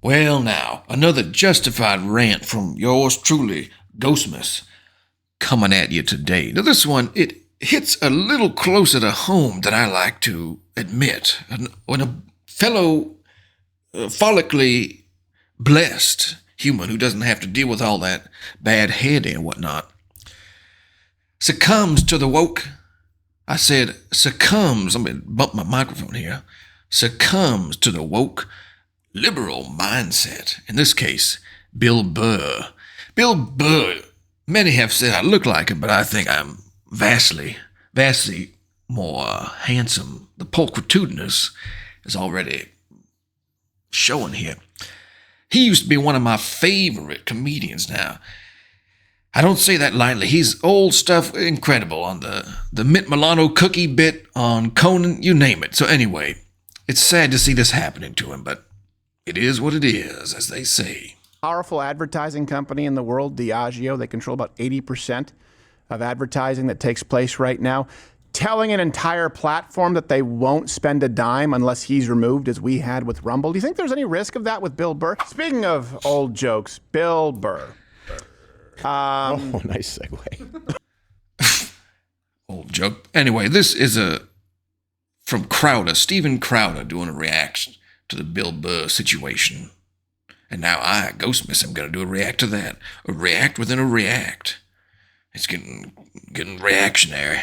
Well now, another justified rant from yours truly, Ghostmas, coming at you today. Now this one, it hits a little closer to home than I like to admit. When a fellow follically blessed human who doesn't have to deal with all that bad hair day and whatnot succumbs to the woke. I said succumbs, I'm going to bump my microphone here, succumbs to the woke liberal mindset. In this case, Bill Burr. Bill Burr, many have said I look like him, but I think I'm vastly more handsome. The pulchritudinous is already showing here. He used to be one of my favorite comedians now. I don't say that lightly. He's old stuff, incredible, on the Mint Milano cookie bit, on Conan, you name it. So anyway, it's sad to see this happening to him, but it is what it is, as they say. Powerful advertising company in the world, Diageo. They control about 80% of advertising that takes place right now. Telling an entire platform that they won't spend a dime unless he's removed, as we had with Rumble. Do you think there's any risk of that with Bill Burr? Speaking of old jokes, Bill Burr. Nice segue. Old joke. Anyway, this is from Crowder, Steven Crowder, doing a reaction to the Bill Burr situation. And now I, Ghostmas, am going to do a react to that. A react within a react. It's getting reactionary.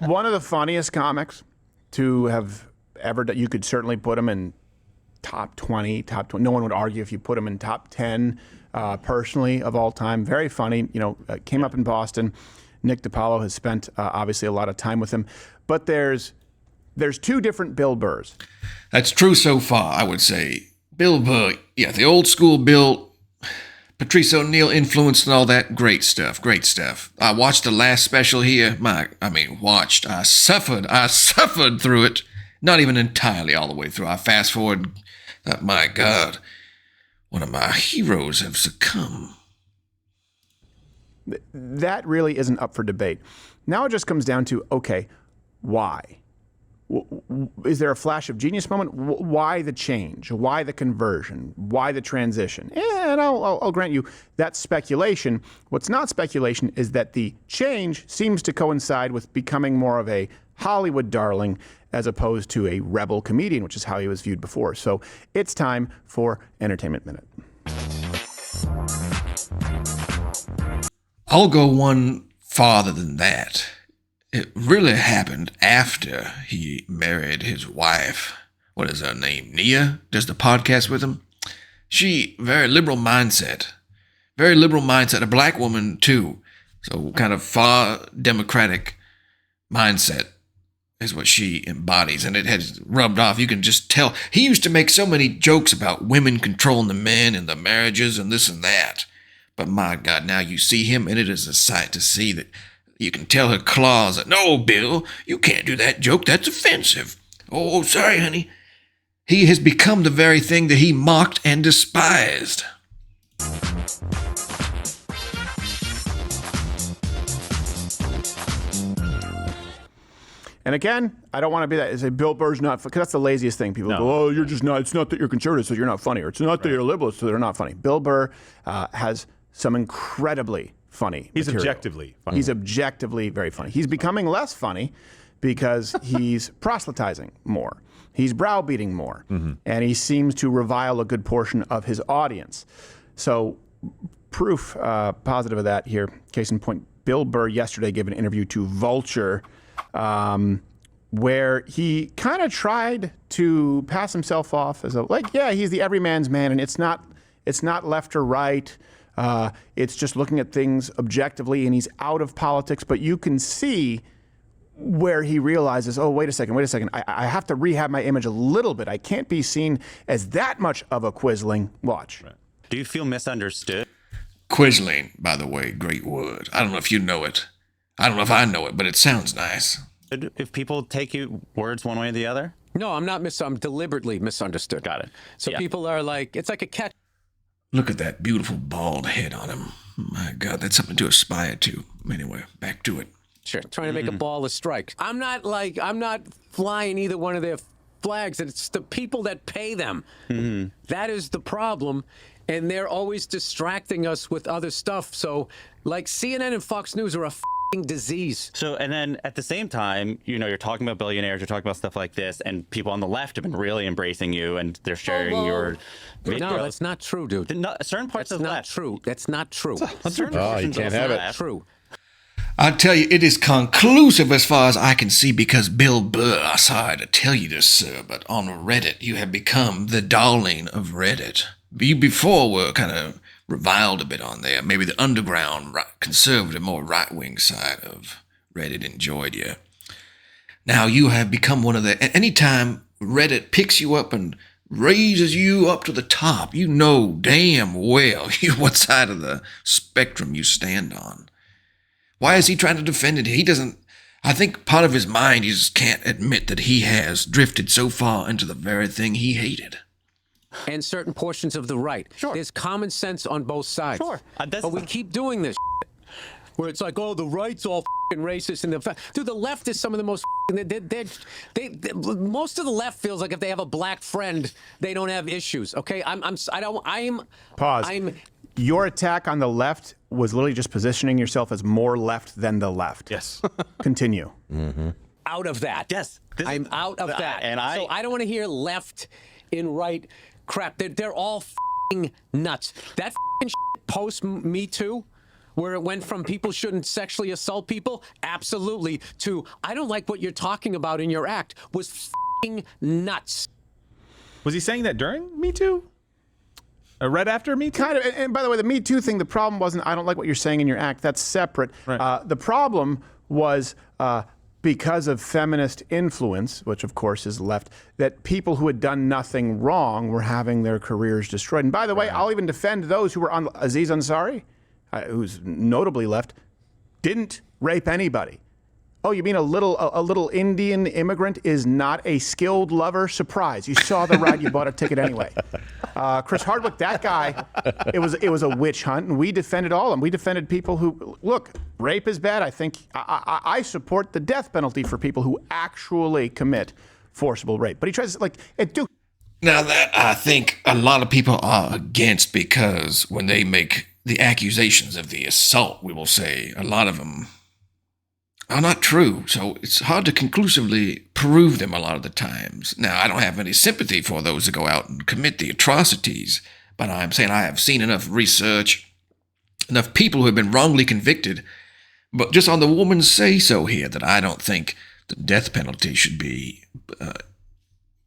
One of the funniest comics to have ever done. You could certainly put him in top 20. No one would argue if you put him in top 10 personally of all time. Very funny. Came up in Boston. Nick DiPaolo has spent obviously a lot of time with him. But there's two different Bill Burrs. That's true so far, I would say. Bill Burr, yeah, the old school Bill, Patrice O'Neal influenced and all that. Great stuff. I watched the last special here. I suffered through it. Not even entirely all the way through. I fast forward. My God, one of my heroes have succumbed. That really isn't up for debate. Now it just comes down to, okay, why? Is there a flash of genius moment? Why the change? Why the conversion? Why the transition? And I'll grant you that's speculation. What's not speculation is that the change seems to coincide with becoming more of a Hollywood darling as opposed to a rebel comedian, which is how he was viewed before. So it's time for Entertainment Minute. I'll go one farther than that. It really happened after he married his wife. What is her name? Nia? Does the podcast with him? She, very liberal mindset. A black woman, too. So kind of far democratic mindset is what she embodies. And it has rubbed off. You can just tell. He used to make so many jokes about women controlling the men and the marriages and this and that. But my God, now you see him, and it is a sight to see that. You can tell her claws that, no, Bill, you can't do that joke. That's offensive. Oh, sorry, honey. He has become the very thing that he mocked and despised. And again, I don't want to be that. Say Bill Burr's not, because that's the laziest thing. People go, oh, you're just not. It's not that you're conservative, so you're not funny, or it's not that you're liberal, so they're not funny. Bill Burr has some incredibly funny material. Objectively funny. He's objectively very funny. He's becoming less funny because he's proselytizing more. He's browbeating more. Mm-hmm. And he seems to revile a good portion of his audience. So proof positive of that here. Case in point, Bill Burr yesterday gave an interview to Vulture where he kind of tried to pass himself off as he's the everyman's man, and it's not left or right. It's just looking at things objectively, and he's out of politics. But you can see where he realizes, oh, wait a second. I have to rehab my image a little bit. I can't be seen as that much of a quisling. Watch. Right. Do you feel misunderstood? Quisling, by the way, great word. I don't know if you know it. I don't know if I know it, but it sounds nice. If people take you words one way or the other? No, I'm deliberately misunderstood. Got it. So people are like, it's like a catch. Look at that beautiful bald head on him. My God, that's something to aspire to. Anyway, back to it. Sure. Trying to make a ball of strikes. I'm not flying either one of their flags, and it's the people that pay them. That is the problem. And they're always distracting us with other stuff. So, like, CNN and Fox News are a disease. So, and then at the same time, you're talking about billionaires, you're talking about stuff like this, and people on the left have been really embracing you, and they're sharing your videos. No, that's not true, dude. Certain parts That's of the not left. true. That's not true. Certain you portions can't of the have it. left. True. I tell you, it is conclusive as far as I can see because Bill Burr, I'm sorry to tell you this, sir, but on Reddit, you have become the darling of Reddit. You before were kind of reviled a bit on there. Maybe the underground, conservative, more right-wing side of Reddit enjoyed you. Now you have become one of the... Anytime Reddit picks you up and raises you up to the top, you know damn well what side of the spectrum you stand on. Why is he trying to defend it? He doesn't... I think part of his mind, he just can't admit that he has drifted so far into the very thing he hated. And certain portions of the right. Sure. There's common sense on both sides. Sure. But we keep doing this where it's like, oh, the right's all racist. And dude, the left is some of the most most of the left feels like if they have a black friend, they don't have issues. Okay, Pause. Your attack on the left was literally just positioning yourself as more left than the left. Yes. Continue. out of that. Yes. I'm out of that. So I don't want to hear left and right crap. They're all f***ing nuts. That f***ing post Me Too, where it went from people shouldn't sexually assault people, absolutely, to I don't like what you're talking about in your act, was f***ing nuts. Was he saying that during Me Too? Right after Me Too? Kind of. And by the way, the Me Too thing, the problem wasn't I don't like what you're saying in your act. That's separate. Right. The problem was because of feminist influence, which of course is left, that people who had done nothing wrong were having their careers destroyed. And by the way, I'll even defend those who were on Aziz Ansari, who's notably left, didn't rape anybody. Oh, you mean a little Indian immigrant is not a skilled lover? Surprise! You saw the ride, you bought a ticket anyway. Chris Hardwick, that guy, it was a witch hunt, and we defended all of them. We defended people who look. Rape is bad. I think I support the death penalty for people who actually commit forcible rape. But he tries to dude. Now that I think a lot of people are against because when they make the accusations of the assault, we will say a lot of them are not true, so it's hard to conclusively prove them a lot of the times. Now, I don't have any sympathy for those that go out and commit the atrocities, but I'm saying I have seen enough research, enough people who have been wrongly convicted, but just on the woman's say-so here, that I don't think the death penalty should be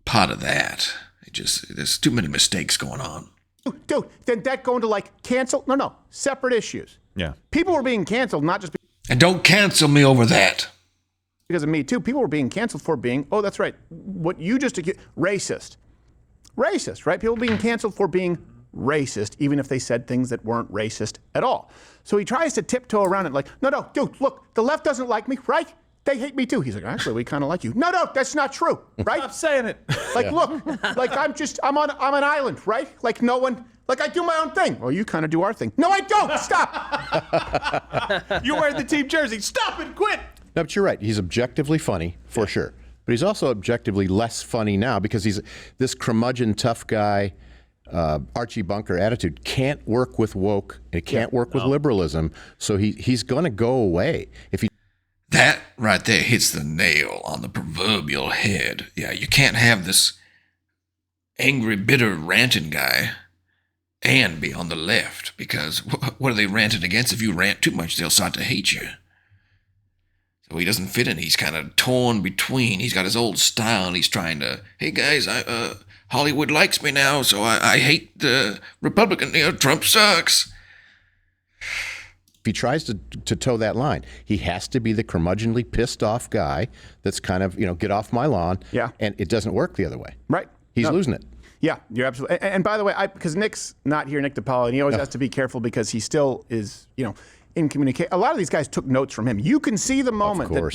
part of that. There's too many mistakes going on. Dude, then that going to cancel? No, separate issues. Yeah. People were being canceled, not just And don't cancel me over that. because of Me Too. People were being canceled for being, oh, that's right, what you just accused, racist. Racist, right? People being canceled for being racist, even if they said things that weren't racist at all. So he tries to tiptoe around it no, dude, look, the left doesn't like me, right? They hate me too. He's like, actually, we kind of like you. No, that's not true, right? Stop saying it. Look, I'm on an island, right? No one, I do my own thing. Well, you kind of do our thing. No, I don't. Stop. You're wearing the team jersey. Stop it. Quit. No, but you're right. He's objectively funny, for sure. But he's also objectively less funny now because he's this curmudgeon, tough guy, Archie Bunker attitude. Can't work with woke. It can't work with liberalism. So he's going to go away. That right there hits the nail on the proverbial head. Yeah, you can't have this angry, bitter, ranting guy and be on the left, because what are they ranting against? If you rant too much, they'll start to hate you. So he doesn't fit in. He's kind of torn between. He's got his old style, and he's trying to, hey guys, Hollywood likes me now, so I hate the Republican. Trump sucks. If he tries to toe that line, he has to be the curmudgeonly, pissed off guy that's kind of, get off my lawn. Yeah. And it doesn't work the other way. Right. He's losing it. Yeah, you're absolutely. And by the way, because Nick's not here, Nick DiPaolo, and he always has to be careful because he still is, in communication. A lot of these guys took notes from him. You can see the moment that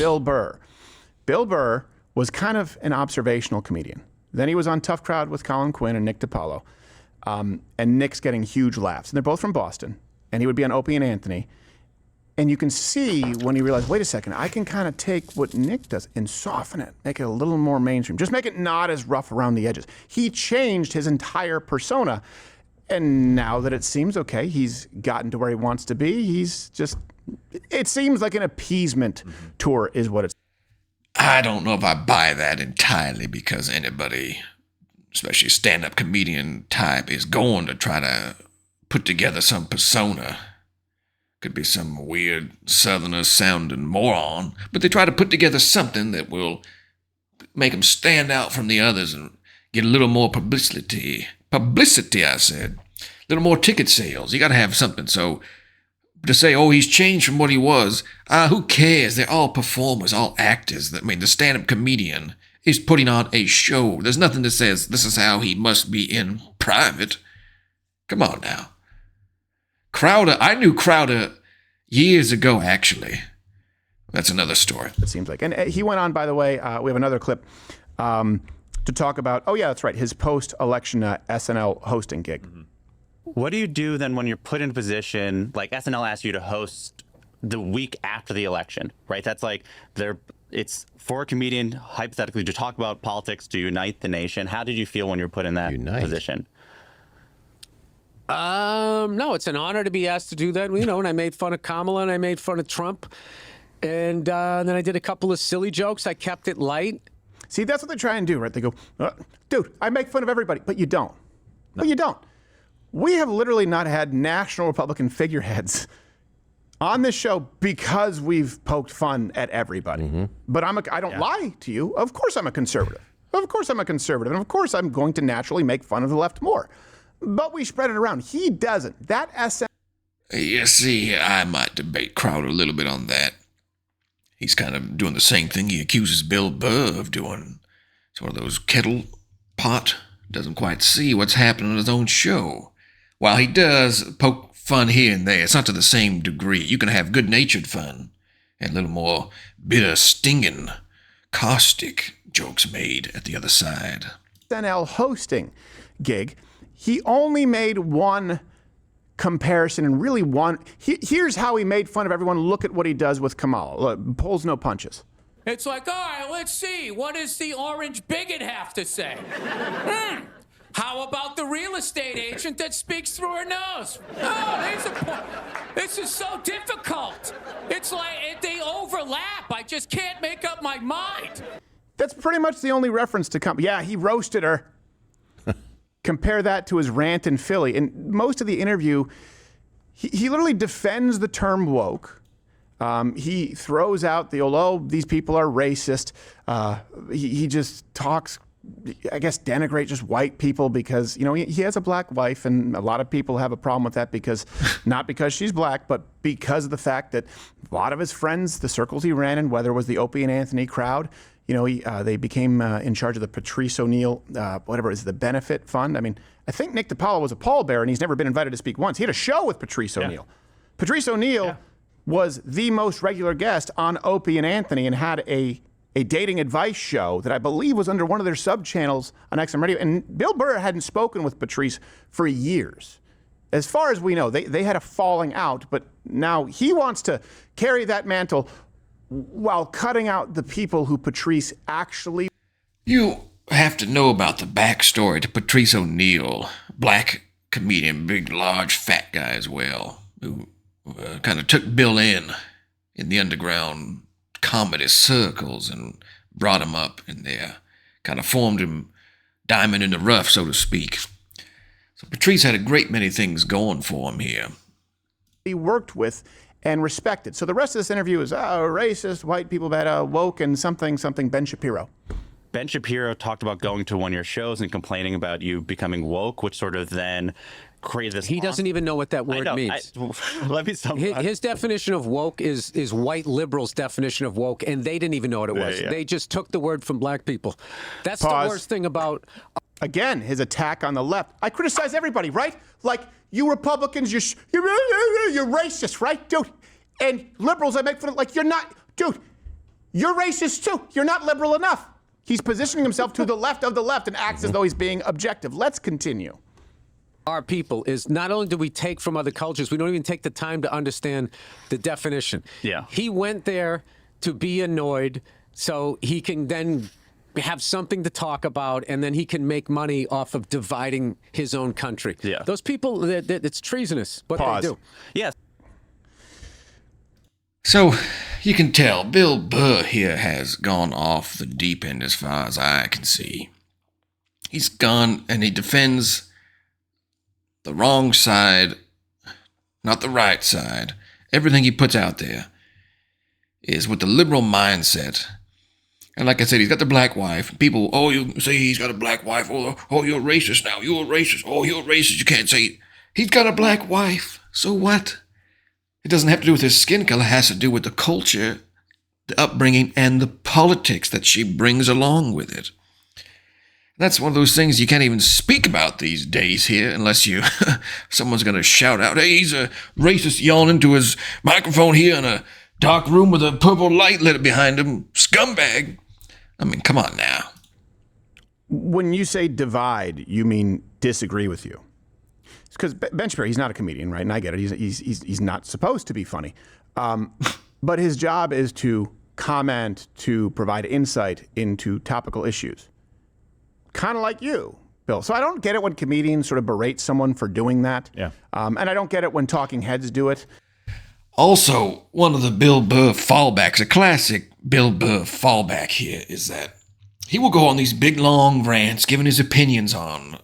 Bill Burr was kind of an observational comedian. Then he was on Tough Crowd with Colin Quinn and Nick DiPaolo. And Nick's getting huge laughs. And they're both from Boston. And he would be on Opie and Anthony. And you can see when he realized, wait a second, I can kind of take what Nick does and soften it, make it a little more mainstream, just make it not as rough around the edges. He changed his entire persona. And now that it seems okay, he's gotten to where he wants to be, he's just, it seems like an appeasement tour is what it's. I don't know if I buy that entirely, because anybody, especially stand-up comedian type, is going to try to put together some persona. Could be some weird southerner sounding moron, but they try to put together something that will make them stand out from the others and get a little more publicity. Publicity, I said. A little more ticket sales. You got to have something. So to say, oh, he's changed from what he was, who cares? They're all performers, all actors. I mean, the stand-up comedian is putting on a show. There's nothing that says this is how he must be in private. Come on now. Crowder, I knew Crowder years ago, actually. That's another story. It seems like. And he went on, by the way, we have another clip to talk about, oh yeah, that's right, his post-election SNL hosting gig. What do you do then when you're put in a position, like SNL asks you to host the week after the election, right? That's like, it's for a comedian, hypothetically, to talk about politics, to unite the nation. How did you feel when you were put in that position? No, it's an honor to be asked to do that. You know, and I made fun of Kamala and I made fun of Trump. And then I did a couple of silly jokes. I kept it light. See, that's what they try and do, right? They go, dude, I make fun of everybody, but you don't. But you don't. We have literally not had national Republican figureheads on this show because we've poked fun at everybody. But I don't lie to you. Of course I'm a conservative. Of course I'm a conservative. And of course I'm going to naturally make fun of the left more. But we spread it around. He doesn't. That SM. You see, I might debate Crowder a little bit on that. He's kind of doing the same thing he accuses Bill Burr of doing. It's one of those kettle pot. Doesn't quite see what's happening on his own show. While he does poke fun here and there, it's not to the same degree. You can have good-natured fun and a little more bitter, stinging, caustic jokes made at the other side. SNL hosting gig. He only made one comparison and really one. Here's how he made fun of everyone. Look at what he does with Kamala. Look, pulls no punches. It's like, all right, let's see. What does the orange bigot have to say? How about the real estate agent that speaks through her nose? Oh, there's a point. This is so difficult. It's like they overlap. I just can't make up my mind. That's pretty much the only reference to Kamala. Yeah, he roasted her. Compare that to his rant in Philly. In most of the interview, he literally defends the term woke. He throws out the, oh, these people are racist. He just talks, I guess, denigrate just white people because, you know, he has a black wife, and a lot of people have a problem with that because, not because she's black, but because of the fact that a lot of his friends, the circles he ran in, whether it was the Opie and Anthony crowd, you know, they became in charge of the Patrice O'Neill, whatever it is, the benefit fund. I mean, I think Nick DiPaolo was a pallbearer, and he's never been invited to speak once. He had a show with Patrice O'Neill. Patrice O'Neill was the most regular guest on Opie and Anthony and had a dating advice show that I believe was under one of their sub-channels on XM Radio. And Bill Burr hadn't spoken with Patrice for years. As far as we know, they had a falling out, but now he wants to carry that mantle while cutting out the people who Patrice actually... You have to know about the backstory to Patrice O'Neill, black comedian, big, large, fat guy as well, who kind of took Bill in the underground comedy circles and brought him up in there, kind of formed him diamond in the rough, so to speak. So Patrice had a great many things going for him here. He worked with and respected. So the rest of this interview is racist, white people bad, woke, and something, Ben Shapiro. Ben Shapiro talked about going to one of your shows and complaining about you becoming woke, which sort of then created this... He doesn't even know what that word means. Let me sum his definition of woke is white liberals' definition of woke, and they didn't even know what it was. They just took the word from black people. That's the worst thing about... Again, his attack on the left. I criticize everybody, right? Like, you Republicans, you're racist, right, dude? And liberals, I make fun of, like, you're not, dude, you're racist too. You're not liberal enough. He's positioning himself to the left of the left and acts as though he's being objective. Let's continue. our people is not only do we take from other cultures, we don't even take the time to understand the definition. Yeah. He went there to be annoyed so he can then have something to talk about, and then he can make money off of dividing his own country. Yeah. Those people, it's treasonous what Pause. they do. Yes. So, you can tell Bill Burr here has gone off the deep end as far as I can see. He's gone and he defends the wrong side, not the right side. Everything he puts out there is with the liberal mindset. And like I said, he's got the black wife. People, oh, you say he's got a black wife. Oh, you're racist now. You're a racist. Oh, you're a racist. You can't say it. He's got a black wife. So what? It doesn't have to do with his skin color. It has to do with the culture, the upbringing, and the politics that she brings along with it. That's one of those things you can't even speak about these days here unless you someone's going to shout out, hey, he's a racist yawning into his microphone here in a dark room with a purple light lit behind him. Scumbag. I mean, come on now. When you say divide, you mean disagree with you. Because Ben Shapiro, he's not a comedian, right? And I get it. He's not supposed to be funny. But his job is to comment, to provide insight into topical issues. Kind of like you, Bill. So I don't get it when comedians sort of berate someone for doing that. Yeah. And I don't get it when talking heads do it. Also, one of the Bill Burr fallbacks, a classic Bill Burr fallback here, is that he will go on these big, long rants giving his opinions on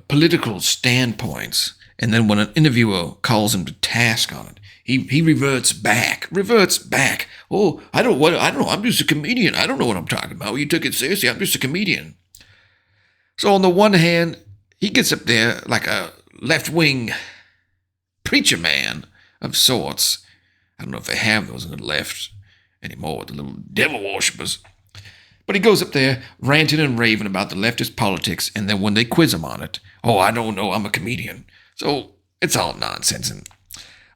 political standpoints. And then when an interviewer calls him to task on it, he reverts back. Oh, I don't know. I'm just a comedian. I don't know what I'm talking about. You took it seriously. I'm just a comedian. So on the one hand, he gets up there like a left-wing preacher man of sorts. I don't know if they have those in the left anymore, the little devil worshippers. But he goes up there ranting and raving about the leftist politics, and then when they quiz him on it, oh, I don't know, I'm a comedian. So it's all nonsense, and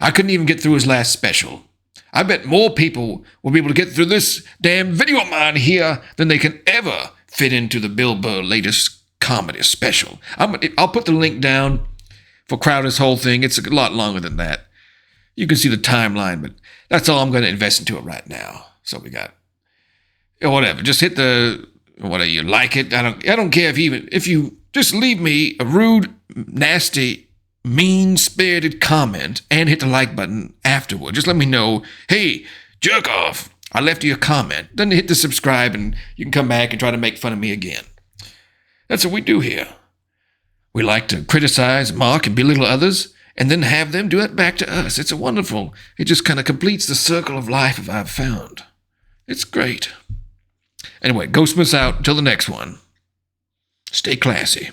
I couldn't even get through his last special. I bet more people will be able to get through this damn video of mine here than they can ever fit into the Bill Burr latest comedy special. I'll put the link down for Crowder's whole thing. It's a lot longer than that. You can see the timeline, but that's all I'm going to invest into it right now. So we got, whatever. Just hit the, whether you like it. I don't care if you just leave me a rude, nasty, mean-spirited comment and hit the like button afterward. Just let me know, hey, jerk off, I left you a comment. Then hit the subscribe and you can come back and try to make fun of me again. That's what we do here. We like to criticize, mock, and belittle others, and then have them do it back to us. It's wonderful. It just kind of completes the circle of life I've found. It's great. Anyway, Ghostmas out. Until the next one. Stay classy.